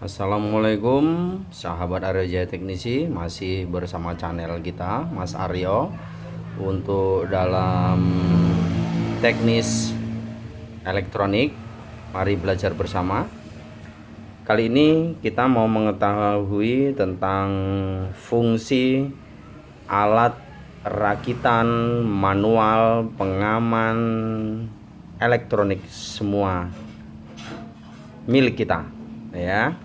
Assalamualaikum sahabat Aryo Jaya Teknisi, masih bersama channel kita Mas Aryo untuk dalam teknis elektronik. Mari belajar bersama. Kali ini kita mau mengetahui tentang fungsi alat rakitan manual pengaman elektronik semua milik kita ya.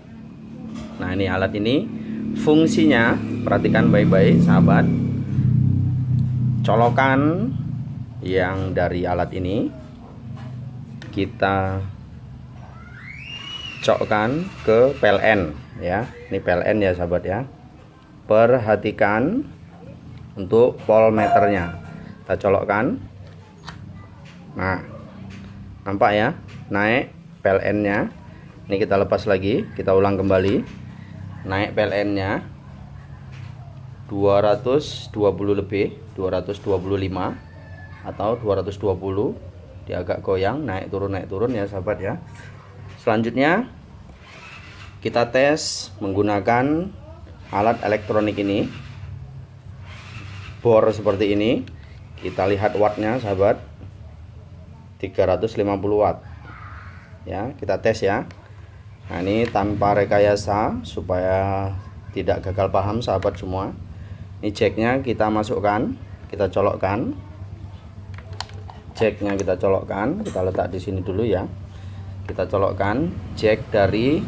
Nah, ini alat ini fungsinya, perhatikan baik-baik sahabat. Colokan yang dari alat ini kita cokkan ke PLN ya. Ini PLN ya sahabat ya. Perhatikan untuk voltmeternya. Kita colokkan. Nah, nampak ya, naik PLN-nya. Ini kita lepas lagi, kita ulang kembali. Naik PLN-nya 220 lebih, 225 atau 220. Dia agak goyang, naik turun ya sahabat ya. Selanjutnya kita tes menggunakan alat elektronik ini. Bor seperti ini. Kita lihat wattnya sahabat, 350 watt ya. Kita tes ya. Nah, ini tanpa rekayasa supaya tidak gagal paham sahabat semua. Ini jacknya kita masukkan, kita colokkan. Jacknya kita colokkan, kita letak di sini dulu ya. Kita colokkan jack dari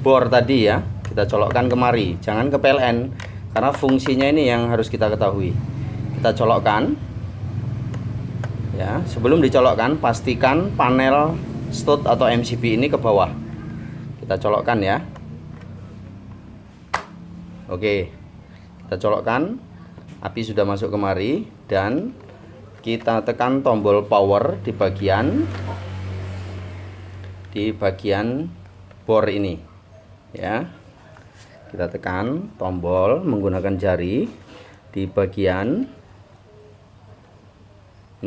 bor tadi ya. Kita colokkan kemari, jangan ke PLN, karena fungsinya ini yang harus kita ketahui. Kita colokkan ya. Sebelum dicolokkan, pastikan panel stud atau MCB ini ke bawah. Kita colokkan ya. Oke, kita colokkan. Api sudah masuk kemari dan kita tekan tombol power di bagian bor ini ya. Kita tekan tombol menggunakan jari di bagian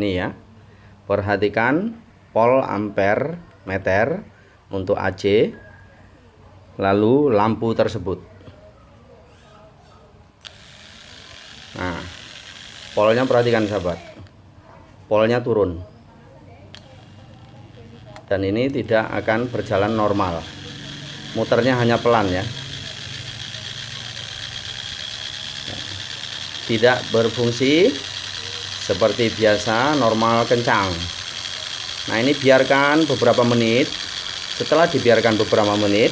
ini ya. Perhatikan volt ampere meter untuk AC, lalu lampu tersebut. Nah, polnya perhatikan sahabat, polnya turun dan ini tidak akan berjalan normal, muternya hanya pelan ya, tidak berfungsi seperti biasa normal kencang. Nah, ini biarkan beberapa menit. Setelah dibiarkan beberapa menit,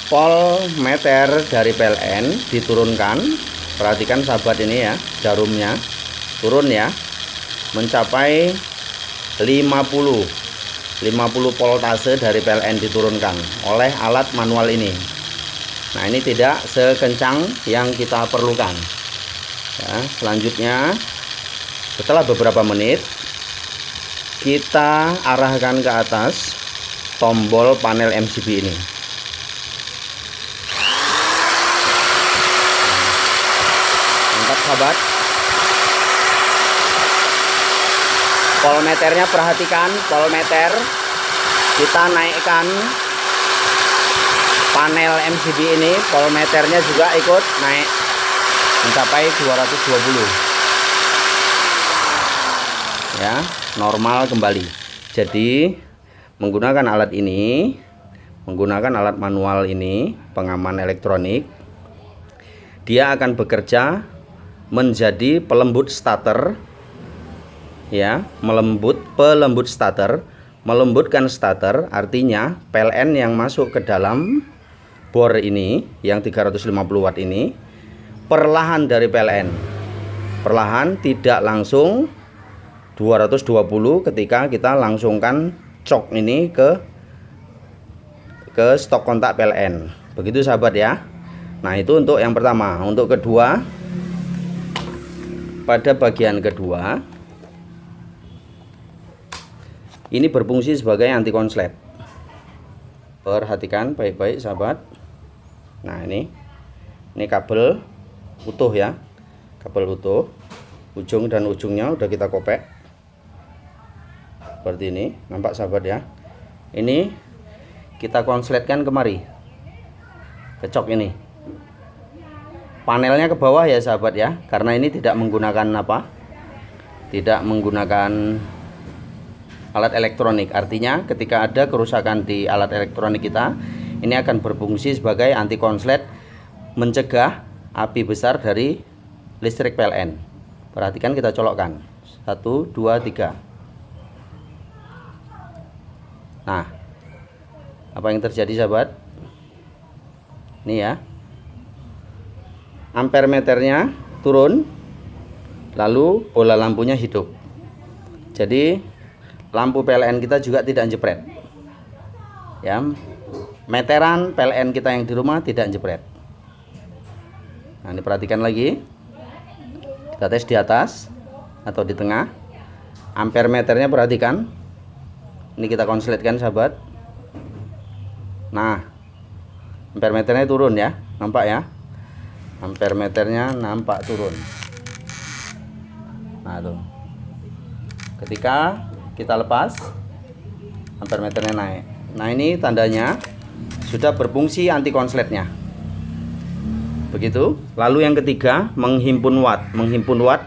voltmeter dari PLN diturunkan. Perhatikan sahabat ini ya, jarumnya turun ya, mencapai 50 voltase dari PLN diturunkan oleh alat manual ini. Nah, ini tidak sekencang yang kita perlukan ya. Selanjutnya setelah beberapa menit kita arahkan ke atas tombol panel MCB ini. Mantap sahabat. Voltmeternya perhatikan, voltmeter kita naikkan. Panel MCB ini voltmeternya juga ikut naik mencapai 220 ya, normal kembali. Jadi menggunakan alat ini, menggunakan alat manual ini, pengaman elektronik, dia akan bekerja menjadi pelembut starter ya, pelembut starter. Melembutkan starter artinya PLN yang masuk ke dalam bor ini yang 350 watt ini perlahan dari PLN, perlahan, tidak langsung 220 ketika kita langsungkan cok ini ke stok kontak PLN. Begitu sahabat ya. Nah, itu untuk yang pertama. Untuk kedua, pada bagian kedua ini berfungsi sebagai anti konslet. Perhatikan baik-baik sahabat. Nah, ini kabel utuh ya, kabel utuh, ujung dan ujungnya udah kita kopek seperti ini, nampak sahabat ya. Ini kita konsletkan kemari, ke cok ini. Panelnya ke bawah ya sahabat ya, karena ini tidak menggunakan apa? Tidak menggunakan alat elektronik. Artinya ketika ada kerusakan di alat elektronik kita, ini akan berfungsi sebagai anti konslet, mencegah api besar dari listrik PLN. Perhatikan, kita colokkan 1, 2, 3. Nah, apa yang terjadi sahabat? Ini ya, ampere meternya turun, lalu bola lampunya hidup. Jadi lampu PLN kita juga tidak jepret ya, meteran PLN kita yang di rumah tidak jepret. Nah, ini perhatikan lagi, kita tes di atas atau di tengah, ampere meternya perhatikan, ini kita konsletkan sahabat. Nah, ampere meternya turun ya, nampak ya, ampere meternya nampak turun. Nah tuh, ketika kita lepas, ampere meternya naik. Nah, ini tandanya sudah berfungsi anti konsletnya. Begitu. Lalu yang ketiga, menghimpun watt. Menghimpun watt,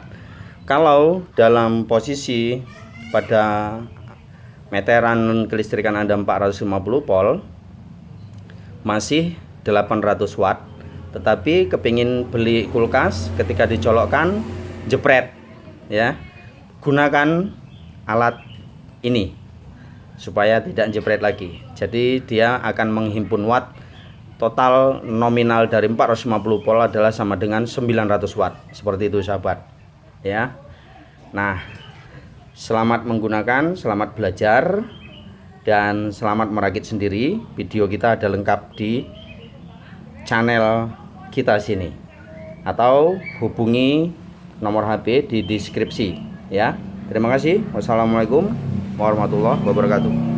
kalau dalam posisi pada meteran kelistrikan Anda 450 volt, masih 800 watt, tetapi kepingin beli kulkas, ketika dicolokkan jepret ya, gunakan alat ini supaya tidak jepret lagi. Jadi dia akan menghimpun watt. Total nominal dari 450 volt adalah sama dengan 900 watt. Seperti itu sahabat ya. Nah, selamat menggunakan, selamat belajar, dan selamat merakit sendiri. Video kita ada lengkap di channel kita sini, atau hubungi nomor HP di deskripsi ya. Terima kasih. Wassalamualaikum warahmatullahi wabarakatuh.